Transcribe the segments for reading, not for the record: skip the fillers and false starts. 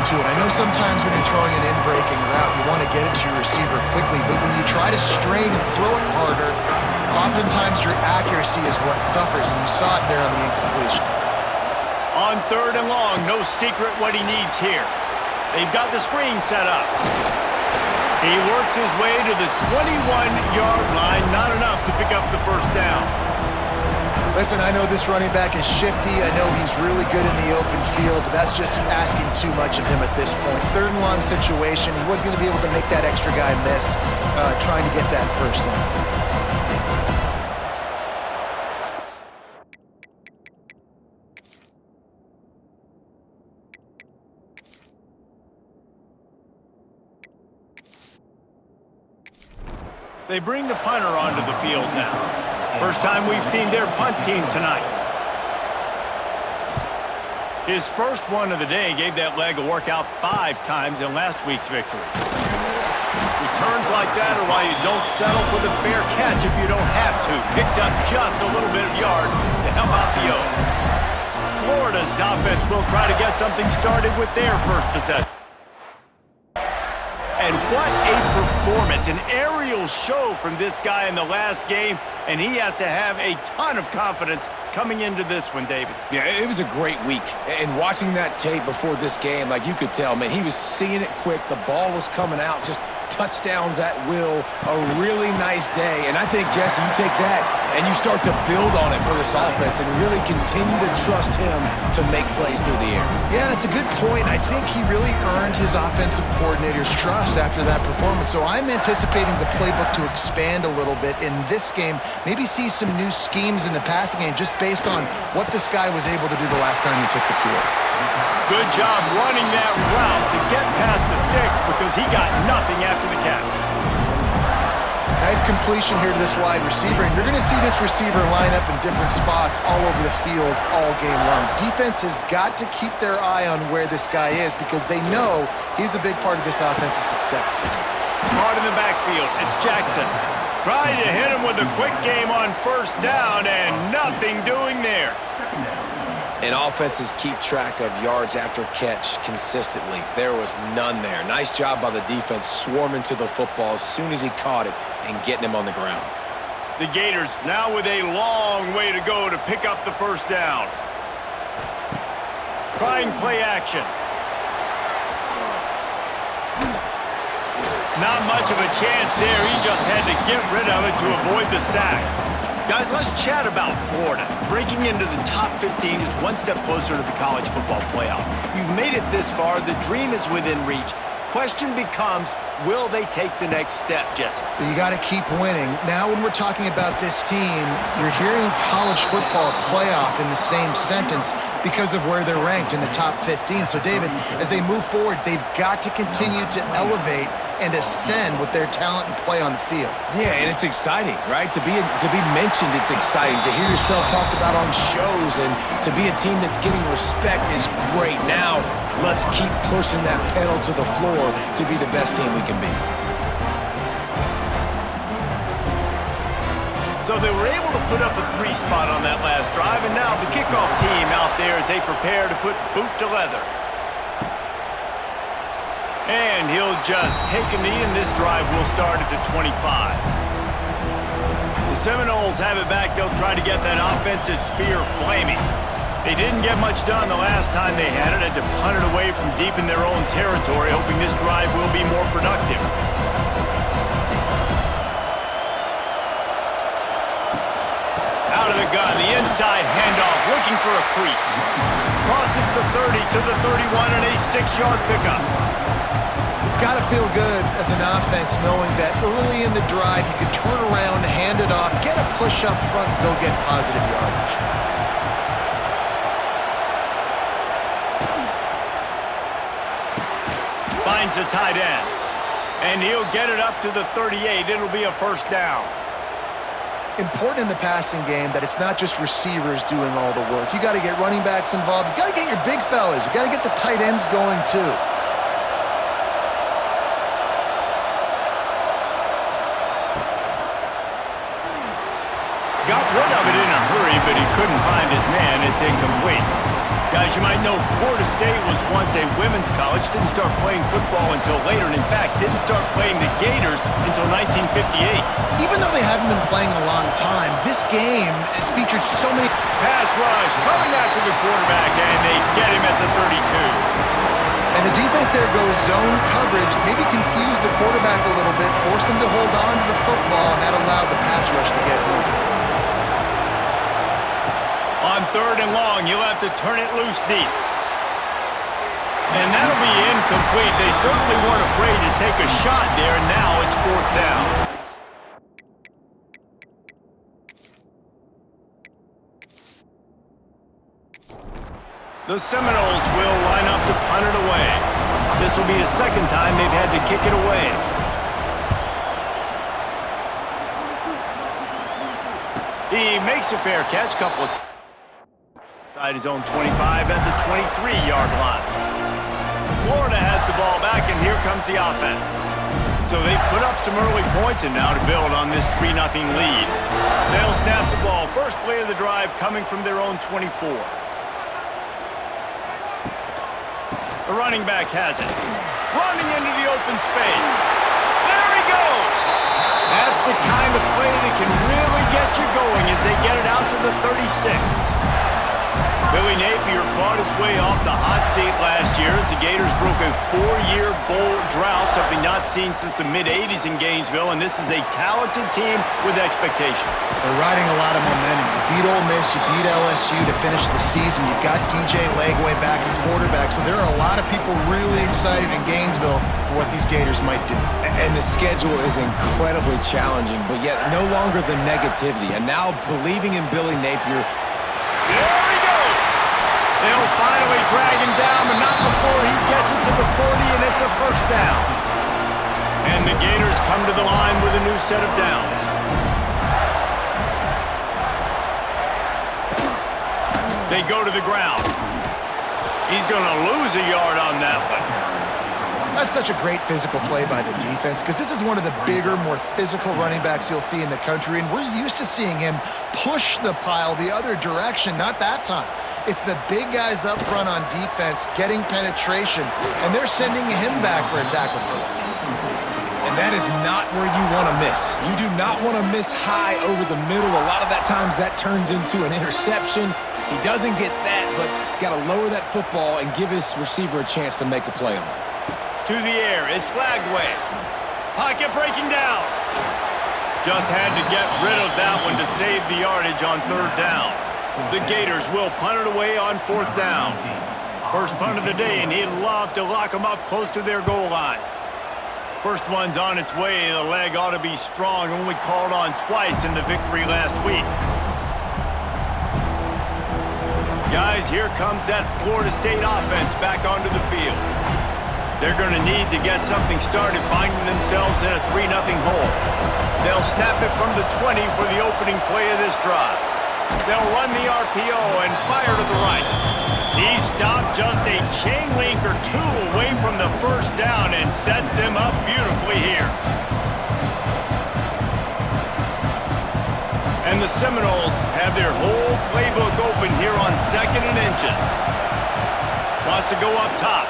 to it. I know sometimes when you're throwing an in-breaking route, you want to get it to your receiver quickly, but when you try to strain and throw it harder, oftentimes your accuracy is what suffers, and you saw it there on the incompletion. On 3rd and long, no secret what he needs here. They've got the screen set up. He works his way to the 21-yard line, not enough to pick up the first down. Listen, I know this running back is shifty. I know he's really good in the open field, but that's just asking too much of him at this point. 3rd and long situation. He wasn't going to be able to make that extra guy miss trying to get that first down. They bring the punter onto the field now. First time we've seen their punt team tonight. His first one of the day gave that leg a workout 5 times in last week's victory. Returns like that are why you don't settle for the fair catch if you don't have to. Picks up just a little bit of yards to help out the O. Florida's offense will try to get something started with their first possession. And what a performance, an aerial show from this guy in the last game, and he has to have a ton of confidence coming into this one, David. Yeah, it was a great week. And watching that tape before this game, like you could tell, man, he was seeing it quick. The ball was coming out, just touchdowns at will. A really nice day. And I think, Jesse, you take that and you start to build on it for this offense and really continue to trust him to make plays through the air. Yeah, that's a good point. I think he really earned his offensive coordinator's trust after that performance. So I'm anticipating the playbook to expand a little bit in this game, maybe see some new schemes in the passing game just based on what this guy was able to do the last time he took the field. Good job running that route to get past the sticks because he got nothing after the catch. Nice completion here to this wide receiver, and you're going to see this receiver line up in different spots all over the field all game long. Defense has got to keep their eye on where this guy is because they know he's a big part of this offense's success. Hard in the backfield, it's Jackson. Trying to hit him with a quick game on first down, and nothing doing there. And offenses keep track of yards after catch consistently. There was none there. Nice job by the defense swarming to the football as soon as he caught it and getting him on the ground. The Gators now with a long way to go to pick up the first down. Trying play action. Not much of a chance there. He just had to get rid of it to avoid the sack. Guys, let's chat about Florida. Breaking into the top 15 is one step closer to the college football playoff. You've made it this far. The dream is within reach. Question becomes, will they take the next step, Jesse? You got to keep winning. Now when we're talking about this team, you're hearing college football playoff in the same sentence because of where they're ranked in the top 15. So, David, as they move forward, they've got to continue to elevate and ascend with their talent and play on the field. Yeah, and it's exciting, right? To be mentioned, it's exciting. To hear yourself talked about on shows and to be a team that's getting respect is great. Now, let's keep pushing that pedal to the floor to be the best team we can be. So they were able to put up a 3 spot on that last drive, and now the kickoff team out there as they prepare to put boot to leather. And he'll just take a knee, and this drive will start at the 25. The Seminoles have it back. They'll try to get that offensive spear flaming. They didn't get much done the last time they had it. Had to punt it away from deep in their own territory, hoping this drive will be more productive. Out of the gun, the inside handoff, looking for a crease. Crosses the 30 to the 31 and a 6-yard pickup. It's got to feel good as an offense knowing that early in the drive you can turn around, hand it off, get a push up front, and go get positive yardage. Finds the tight end. And he'll get it up to the 38. It'll be a first down. Important in the passing game that it's not just receivers doing all the work. You got to get running backs involved. You got to get your big fellas. You got to get the tight ends going too. Got rid of it in a hurry, but he couldn't find his man. It's incomplete. Guys, you might know Florida State was once a women's college, didn't start playing football until later, and in fact, didn't start playing the Gators until 1958. Even though they haven't been playing a long time, this game has featured so many... Pass rush coming after the quarterback, and they get him at the 32. And the defense there goes zone coverage, maybe confused the quarterback a little bit, forced him to hold on to the football, and that allowed the pass rush to get home. On 3rd and long, you'll have to turn it loose deep. And that'll be incomplete. They certainly weren't afraid to take a shot there, and now it's 4th down. The Seminoles will line up to punt it away. This will be the 2nd time they've had to kick it away. He makes a fair catch, couple of inside his own 25 at the 23-yard line. Florida has the ball back, and here comes the offense. So they've put up some early points and now to build on this 3-0 lead. They'll snap the ball. First play of the drive coming from their own 24. The running back has it. Running into the open space. There he goes! That's the kind of play that can really get you going as they get it out to the 36. Billy Napier fought his way off the hot seat last year as the Gators broke a 4-year bowl drought, something not seen since the mid-'80s in Gainesville, and this is a talented team with expectation. They're riding a lot of momentum. You beat Ole Miss, you beat LSU to finish the season. You've got DJ Legway back at quarterback, so there are a lot of people really excited in Gainesville for what these Gators might do. And the schedule is incredibly challenging, but yet no longer the negativity. And now believing in Billy Napier. There he goes! They'll finally drag him down, but not before he gets it to the 40, and it's a 1st down. And the Gators come to the line with a new set of downs. They go to the ground. He's going to lose a yard on that one. That's such a great physical play by the defense because this is one of the bigger, more physical running backs you'll see in the country, and we're used to seeing him push the pile the other direction, not that time. It's the big guys up front on defense getting penetration, and they're sending him back for a tackle for loss. And that is not where you want to miss. You do not want to miss high over the middle. A lot of that times that turns into an interception. He doesn't get that, but he's got to lower that football and give his receiver a chance to make a play on it. To the air, it's Lagway. Pocket breaking down. Just had to get rid of that one to save the yardage on 3rd down. The Gators will punt it away on 4th down. First punt of the day, and he'd love to lock them up close to their goal line. First one's on its way. The leg ought to be strong, only called on twice in the victory last week. Guys, here comes that Florida State offense back onto the field. They're going to need to get something started, finding themselves in a 3-0 hole. They'll snap it from the 20 for the opening play of this drive. They'll run the RPO and fire to the right. He stopped just a chain link or two away from the 1st down and sets them up beautifully here. And the Seminoles have their whole playbook open here on 2nd and inches. Wants to go up top.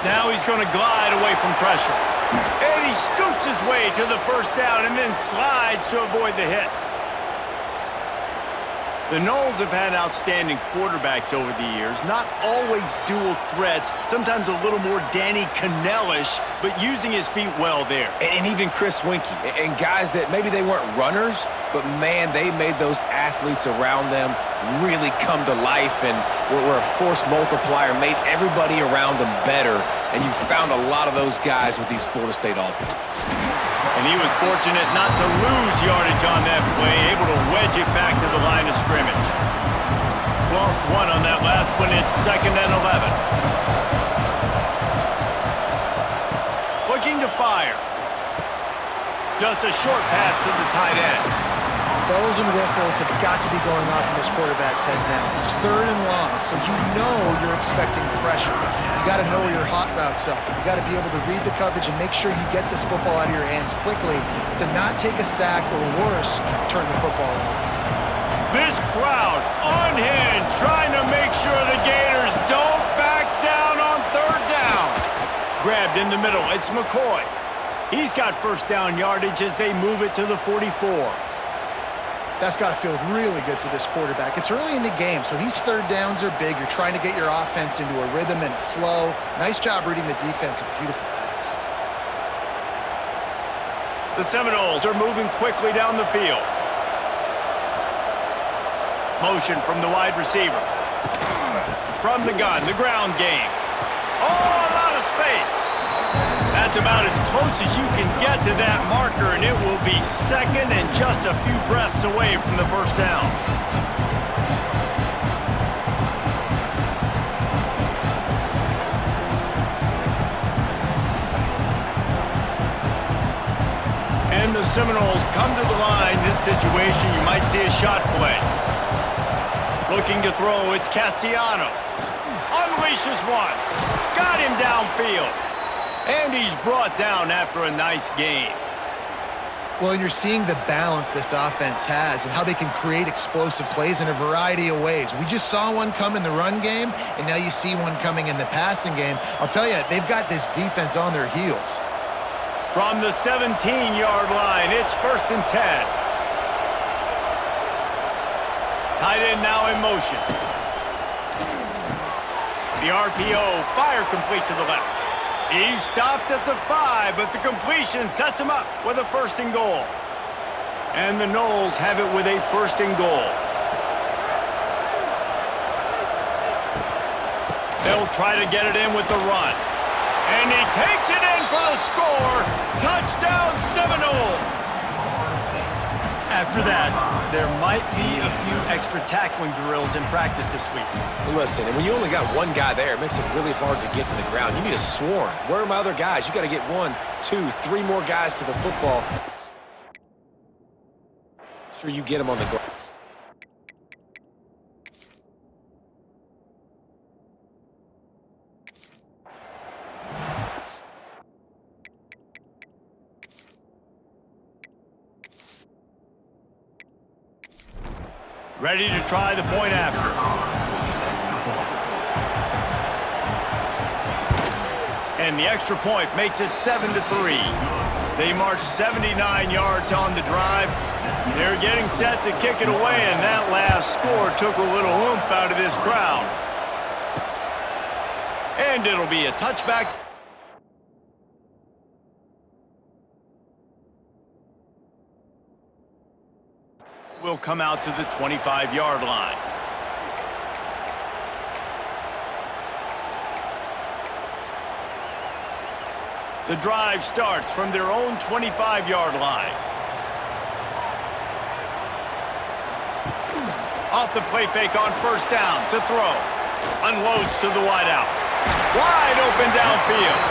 Now he's going to glide away from pressure. And he scoots his way to the 1st down and then slides to avoid the hit. The Noles have had outstanding quarterbacks over the years, not always dual threats, sometimes a little more Danny Cannell-ish, but using his feet well there. And even Chris Winkie, and guys that maybe they weren't runners, but man, they made those athletes around them really come to life and were a force multiplier, made everybody around them better, and you found a lot of those guys with these Florida State offenses. And he was fortunate not to lose yardage on that play, able to wedge it back to the line of scrimmage. Lost one on that last one. It's 2nd and 11. Looking to fire. Just a short pass to the tight end. Bells and whistles have got to be going off in this quarterback's head now. It's 3rd and long, so you know you're expecting pressure. You got to know where your hot routes are. You got to be able to read the coverage and make sure you get this football out of your hands quickly to not take a sack or worse, turn the football over. This crowd unhinged, trying to make sure the Gators don't back down on third down. Grabbed in the middle, it's McCoy. He's got first down yardage as they move it to the 44. That's got to feel really good for this quarterback. It's early in the game, so these third downs are big. You're trying to get your offense into a rhythm and a flow. Nice job reading the defense. A beautiful pass. The Seminoles are moving quickly down the field. Motion from the wide receiver. From the gun, the ground game. Oh, a lot of space. That's about as close as you can get to that marker, and it will be second and just a few breaths away from the first down. And the Seminoles come to the line. This situation, you might see a shot play. Looking to throw, it's Castellanos. Unleashes one. Got him downfield. And he's brought down after a nice gain. Well, and you're seeing the balance this offense has and how they can create explosive plays in a variety of ways. We just saw one come in the run game, and now you see one coming in the passing game. I'll tell you, they've got this defense on their heels. From the 17-yard line, it's 1st and 10. Tight end now in motion. The RPO, fire complete to the left. He's stopped at the 5, but the completion sets him up with a 1st and goal. And the Noles have it with a 1st and goal. They'll try to get it in with the run. And he takes it in for the score. Touchdown Seminoles. After that, there might be a few extra tackling drills in practice this week. Listen, and when you only got one guy there, it makes it really hard to get to the ground. You need a swarm. Where are my other guys? You got to get 1, 2, 3 more guys to the football. Sure, you get them on the goal. Ready to try the point after. And the extra point makes it 7-3. They march 79 yards on the drive. They're getting set to kick it away, and that last score took a little oomph out of this crowd. And it'll be a touchback. Will come out to the 25-yard line. The drive starts from their own 25-yard line. Off the play fake on 1st down to throw. Unloads to the wideout. Wide open downfield.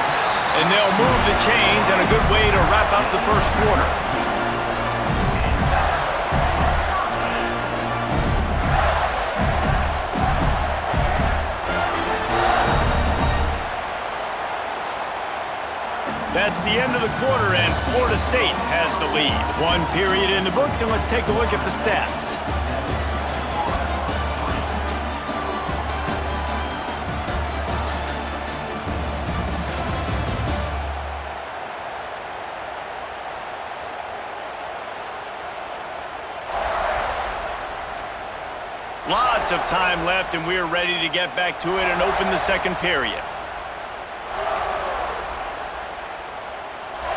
And they'll move the chains, and a good way to wrap up the first quarter. That's the end of the quarter, and Florida State has the lead. 1 period in the books, and let's take a look at the stats. Lots of time left, and we're ready to get back to it and open the second period.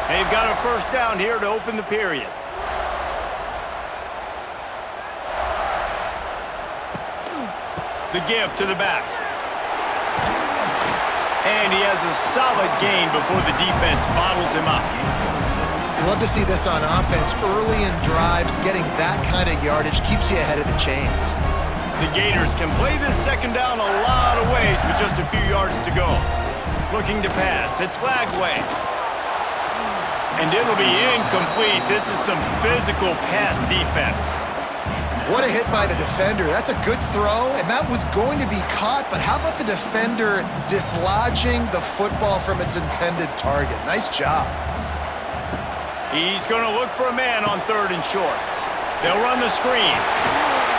They've got a 1st down here to open the period. The give to the back. And he has a solid gain before the defense bottles him up. You love to see this on offense. Early in drives, getting that kind of yardage keeps you ahead of the chains. The Gators can play this second down a lot of ways with just a few yards to go. Looking to pass. It's Lagway. And it'll be incomplete. This is some physical pass defense. What a hit by the defender. That's a good throw, and that was going to be caught, but how about the defender dislodging the football from its intended target? Nice job. He's going to look for a man on 3rd and short. They'll run the screen.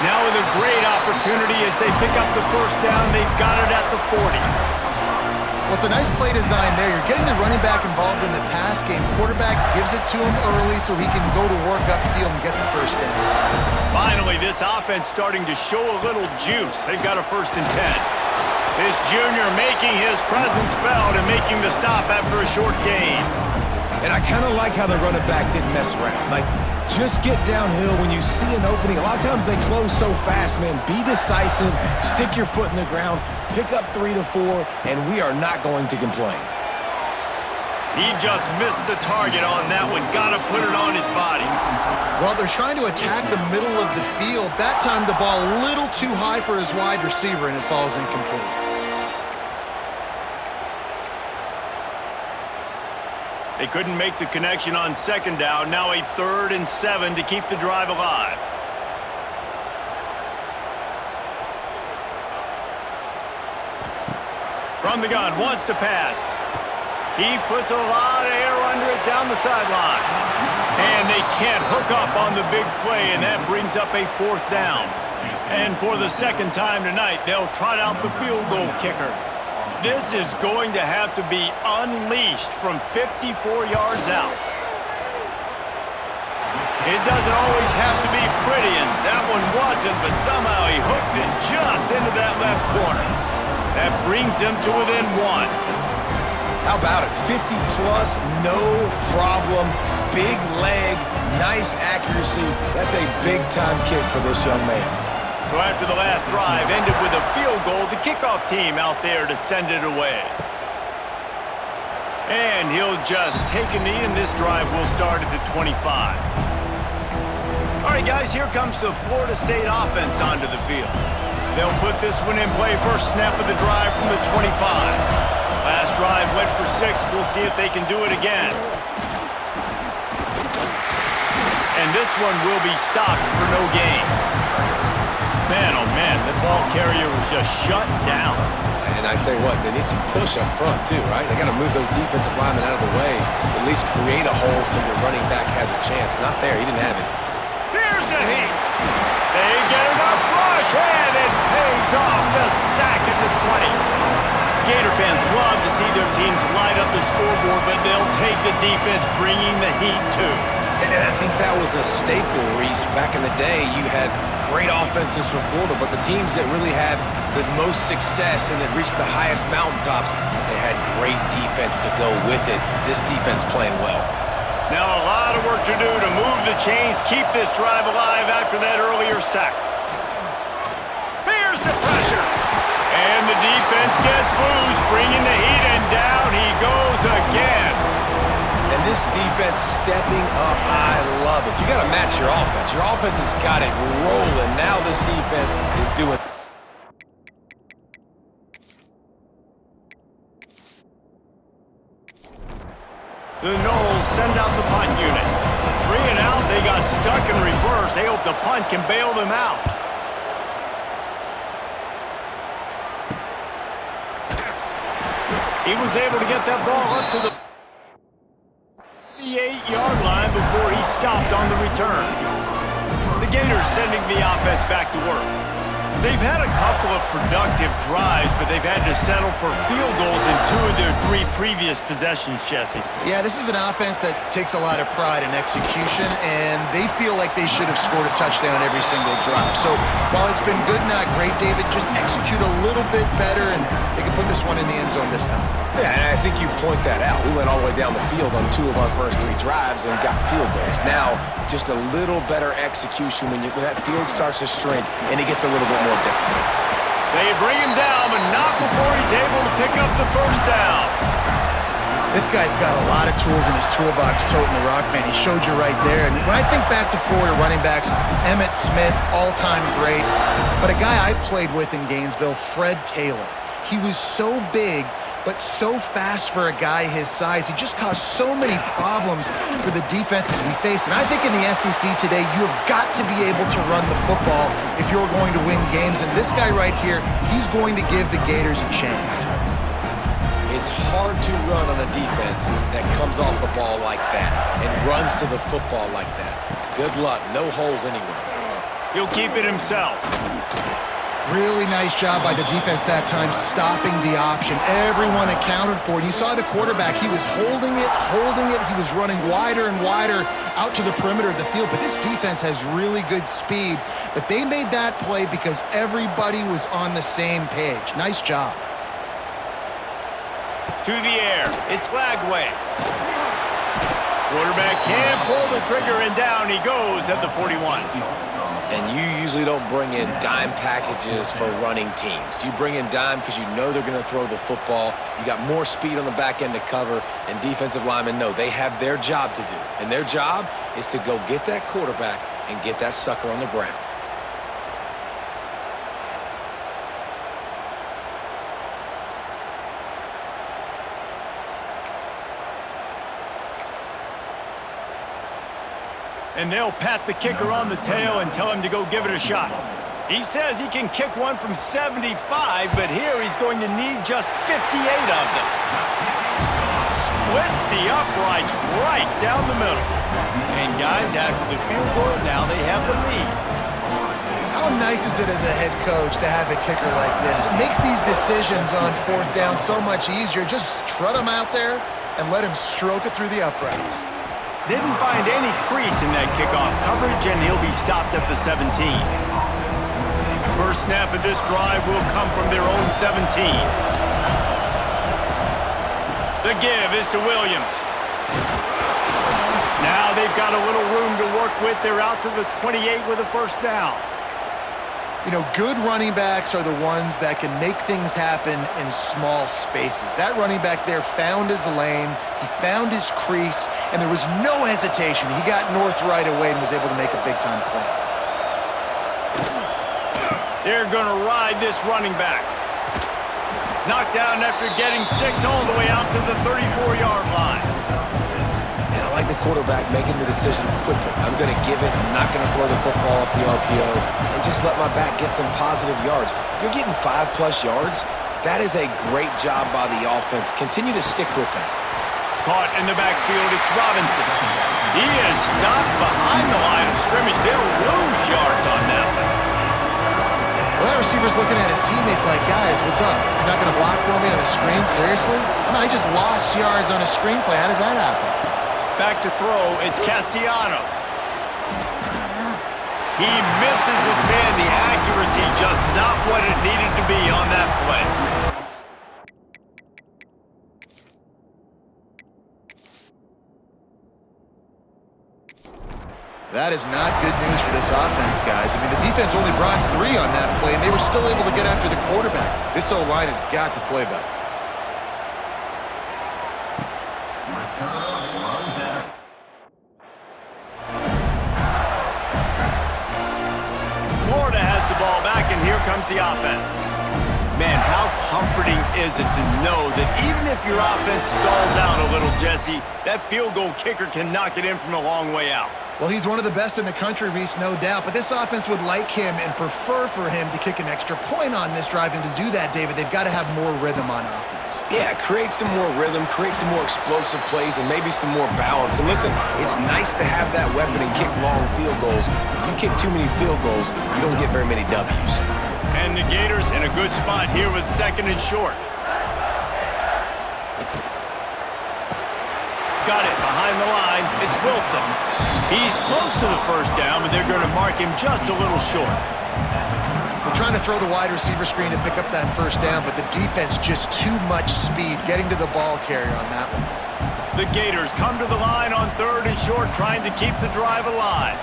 Now with a great opportunity as they pick up the first down. They've got it at the 40. Well, it's a nice play design there. You're getting the running back involved in the pass game. Quarterback gives it to him early so he can go to work upfield and get the first down. Finally, this offense starting to show a little juice. They've got a 1st and 10. This junior making his presence felt and making the stop after a short gain. And I kind of like how the running back didn't mess around. Like, just get downhill when you see an opening. A lot of times they close so fast, man. Be decisive, stick your foot in the ground, pick up 3 to 4, and we are not going to complain. He just missed the target on that one. Got to put it on his body. Well, they're trying to attack the middle of the field. That time the ball a little too high for his wide receiver, and it falls incomplete. They couldn't make the connection on 2nd down. Now a 3rd and 7 to keep the drive alive. From the gun, wants to pass. He puts a lot of air under it down the sideline. And they can't hook up on the big play, and that brings up a 4th down. And for the 2nd time tonight, they'll trot out the field goal kicker. This is going to have to be unleashed from 54 yards out. It doesn't always have to be pretty, and that one wasn't, but somehow he hooked it just into that left corner. That brings him to within 1. How about it? 50-plus, no problem. Big leg, nice accuracy. That's a big-time kick for this young man. So after the last drive ended with a field goal, the kickoff team out there to send it away. And he'll just take a knee, and this drive will start at the 25. All right, guys, here comes the Florida State offense onto the field. They'll put this one in play first snap of the drive from the 25. Last drive went for 6. We'll see if they can do it again. And this one will be stopped for no gain. Man, oh man, the ball carrier was just shut down. And I tell you what, they need some push up front too, right? They got to move those defensive linemen out of the way, at least create a hole so your running back has a chance. Not there, he didn't have it. Here's the heat. They get enough rush, and it pays off. The sack at the 20. Gator fans love to see their teams light up the scoreboard, but they'll take the defense bringing the heat too. And I think that was a staple, Reese. Back in the day, you had great offenses for Florida, but the teams that really had the most success and that reached the highest mountaintops, they had great defense to go with it. This defense playing well. Now a lot of work to do to move the chains, keep this drive alive after that earlier sack. Here's the pressure. And the defense gets loose, bringing the heat, and down he goes again. And this defense stepping up, I love it. You got to match your offense. Your offense has got it rolling. Now this defense is doing. The Knowles send out the punt unit. 3 and out, they got stuck in reverse. They hope the punt can bail them out. He was able to get that ball up to the 8-yard line before he stopped on the return. The Gators sending the offense back to work. They've had a couple of productive drives, but they've had to settle for field goals in 2 of their 3 previous possessions, Jesse. Yeah, this is an offense that takes a lot of pride in execution, and they feel like they should have scored a touchdown every single drive. So while it's been good, not great, David, just execute a little bit better, and they can put this one in the end zone this time. Yeah, and I think you point that out. We went all the way down the field on 2 of our first 3 drives and got field goals. Now, just a little better execution when that field starts to shrink and it gets a little bit more difficult. They bring him down, but not before he's able to pick up the first down. This guy's got a lot of tools in his toolbox, toting the rock, man. He showed you right there. And when I think back to Florida running backs, Emmitt Smith, all-time great. But a guy I played with in Gainesville, Fred Taylor. He was so big, but so fast for a guy his size. He just caused so many problems for the defenses we face. And I think in the SEC today, you have got to be able to run the football if you're going to win games. And this guy right here, he's going to give the Gators a chance. It's hard to run on a defense that comes off the ball like that and runs to the football like that. Good luck. No holes anywhere. He'll keep it himself. Really nice job by the defense that time, stopping the option. Everyone accounted for it. You saw the quarterback. He was holding it. He was running wider and wider out to the perimeter of the field. But this defense has really good speed. But they made that play because everybody was on the same page. Nice job. To the air. It's Lagway. Quarterback can't pull the trigger, and down he goes at the 41. And you usually don't bring in dime packages for running teams. You bring in dime because you know they're going to throw the football. You got more speed on the back end to cover, and defensive linemen know they have their job to do. And their job is to go get that quarterback and get that sucker on the ground. And they'll pat the kicker on the tail and tell him to go give it a shot. He says he can kick one from 75, but here he's going to need just 58 of them. Splits the uprights right down the middle. And guys, after the field goal, now they have the lead. How nice is it as a head coach to have a kicker like this? It makes these decisions on fourth down so much easier. Just trot him out there and let him stroke it through the uprights. Didn't find any crease in that kickoff coverage, and he'll be stopped at the 17. First snap of this drive will come from their own 17. The give is to Williams. Now they've got a little room to work with. They're out to the 28 with a first down. You know, good running backs are the ones that can make things happen in small spaces. That running back there found his lane, he found his crease, and there was no hesitation. He got north right away and was able to make a big-time play. They're going to ride this running back. Knocked down after getting 6 all the way out to the 34-yard line. And I like the quarterback making the decision quickly. I'm going to give it. I'm not going to throw the football off the RPO and just let my back get some positive yards. You're getting 5+ yards. That is a great job by the offense. Continue to stick with that. Caught in the backfield, it's Robinson. He is stopped behind the line of scrimmage. They'll lose yards on that one. Well, that receiver's looking at his teammates like, guys, what's up? You're not going to block for me on the screen? Seriously? No, he just lost yards on a screenplay. How does that happen? Back to throw, it's Castellanos. He misses his man. The accuracy just not what it needed to be on that play. That is not good news for this offense, guys. I mean, the defense only brought 3 on that play, and they were still able to get after the quarterback. This O-line has got to play better. Florida has the ball back, and here comes the offense. Man, how comforting is it to know that even if your offense stalls out a little, Jesse, that field goal kicker can knock it in from a long way out. Well, he's one of the best in the country, Reese, no doubt. But this offense would like him and prefer for him to kick an extra point on this drive. And to do that, David, they've got to have more rhythm on offense. Yeah, create some more rhythm, create some more explosive plays, and maybe some more balance. And listen, it's nice to have that weapon and kick long field goals. If you kick too many field goals, you don't get very many W's. And the Gators in a good spot here with 2nd and short. Got it behind the line. It's Wilson. He's close to the first down, but they're going to mark him just a little short. We're trying to throw the wide receiver screen to pick up that first down, but the defense just too much speed getting to the ball carrier on that one. The Gators come to the line on 3rd and short, trying to keep the drive alive.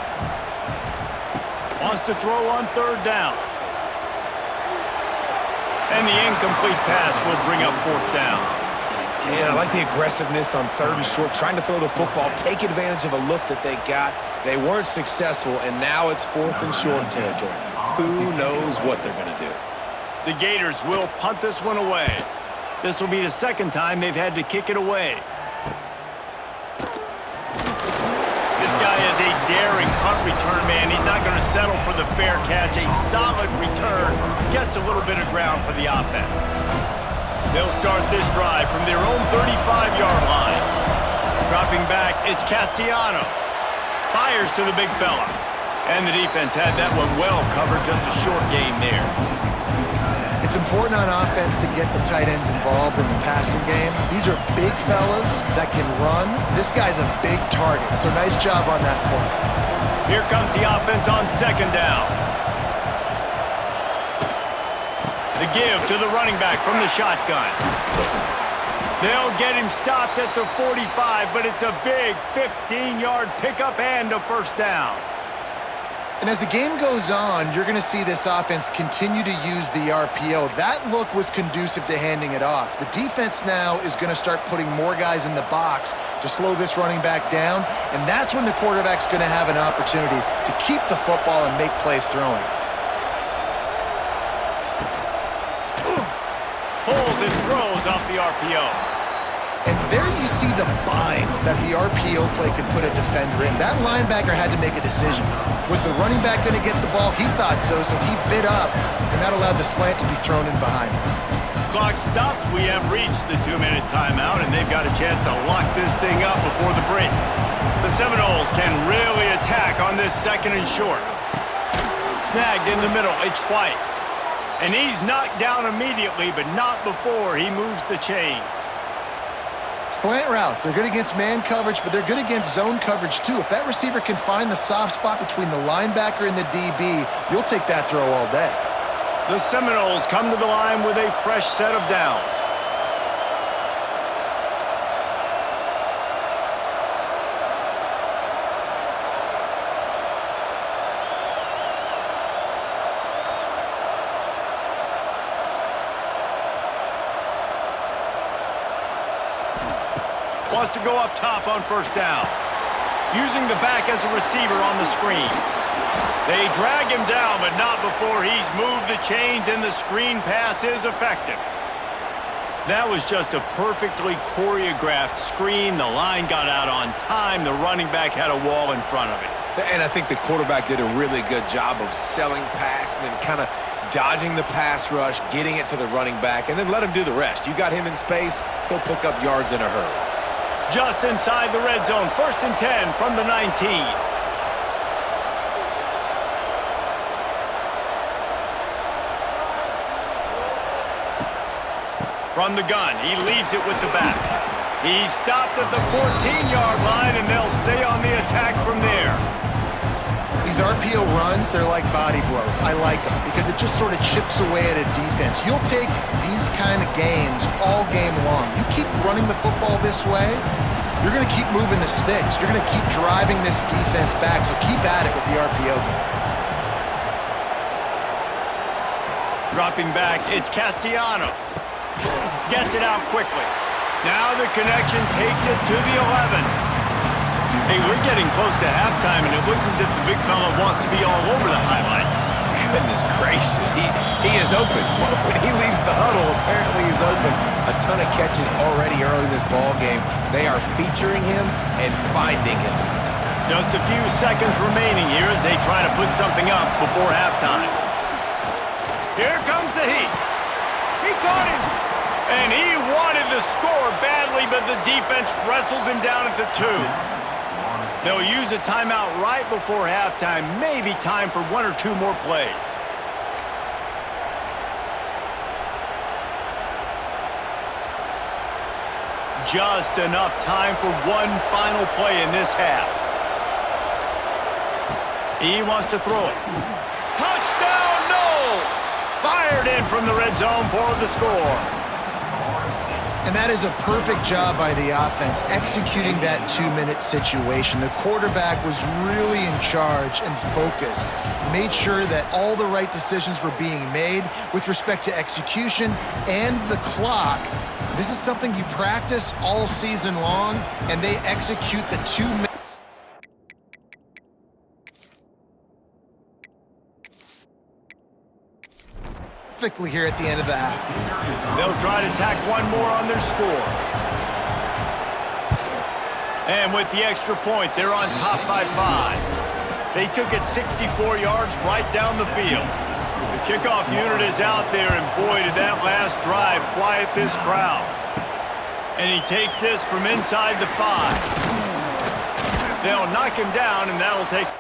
Wants to throw on 3rd down. And the incomplete pass will bring up 4th down. And I like the aggressiveness on 3rd and short, trying to throw the football, take advantage of a look that they got. They weren't successful, and now it's 4th and short territory. Who knows what they're going to do? The Gators will punt this one away. This will be the 2nd time they've had to kick it away. This guy is a daring punt return man. He's not going to settle for the fair catch. A solid return gets a little bit of ground for the offense. They'll start this drive from their own 35-yard line. Dropping back, it's Castellanos. Fires to the big fella. And the defense had that one well covered, just a short game there. It's important on offense to get the tight ends involved in the passing game. These are big fellas that can run. This guy's a big target, so nice job on that play. Here comes the offense on second down. The give to the running back from the shotgun. They'll get him stopped at the 45, but it's a big 15-yard pickup and a first down. And as the game goes on, you're going to see this offense continue to use the RPO. That look was conducive to handing it off. The defense now is going to start putting more guys in the box to slow this running back down, and that's when the quarterback's going to have an opportunity to keep the football and make plays throwing. Pulls and throws off the RPO. And there you see the bind that the RPO play could put a defender in. That linebacker had to make a decision. Was the running back going to get the ball? He thought so, so he bit up, and that allowed the slant to be thrown in behind him. Clock stops. We have reached the 2-minute timeout, and they've got a chance to lock this thing up before the break. The Seminoles can really attack on this second and short. Snagged in the middle, it's White. And he's knocked down immediately, but not before he moves the chains. Slant routes, they're good against man coverage, but they're good against zone coverage too. If that receiver can find the soft spot between the linebacker and the DB, you'll take that throw all day. The Seminoles come to the line with a fresh set of downs. Wants to go up top on first down. Using the back as a receiver on the screen. They drag him down, but not before he's moved the chains, and the screen pass is effective. That was just a perfectly choreographed screen. The line got out on time. The running back had a wall in front of it. And I think the quarterback did a really good job of selling pass and then kind of dodging the pass rush, getting it to the running back, and then let him do the rest. You got him in space, he'll pick up yards in a hurry. Just inside the red zone, 1st and 10 from the 19. From the gun, he leaves it with the back. He's stopped at the 14-yard line, and they'll stay on the attack from there. These RPO runs, they're like body blows. I like them because it just sort of chips away at a defense. You'll take these kind of gains all game long. You keep running the football this way, you're going to keep moving the sticks. You're going to keep driving this defense back, so keep at it with the RPO game. Dropping back, it's Castellanos. Gets it out quickly. Now the connection takes it to the 11. Hey, we're getting close to halftime, and it looks as if the big fella wants to be all over the highlights. Goodness gracious, he is open. When he leaves the huddle, apparently he's open. A ton of catches already early in this ball game. They are featuring him and finding him. Just a few seconds remaining here as they try to put something up before halftime. Here comes the heat. He caught him. And he wanted the score badly, but the defense wrestles him down at the 2. They'll use a timeout right before halftime. Maybe time for 1 or 2 more plays. Just enough time for one final play in this half. He wants to throw it. Touchdown, Knowles! Fired in from the red zone for the score. And that is a perfect job by the offense, executing that 2-minute situation. The quarterback was really in charge and focused, made sure that all the right decisions were being made with respect to execution and the clock. This is something you practice all season long, and they execute the 2-minute. Here at the end of the half. They'll try to tack one more on their score. And with the extra point, they're on top by 5. They took it 64 yards right down the field. The kickoff unit is out there, and boy, did that last drive quiet this crowd. And he takes this from inside the 5. They'll knock him down, and that'll take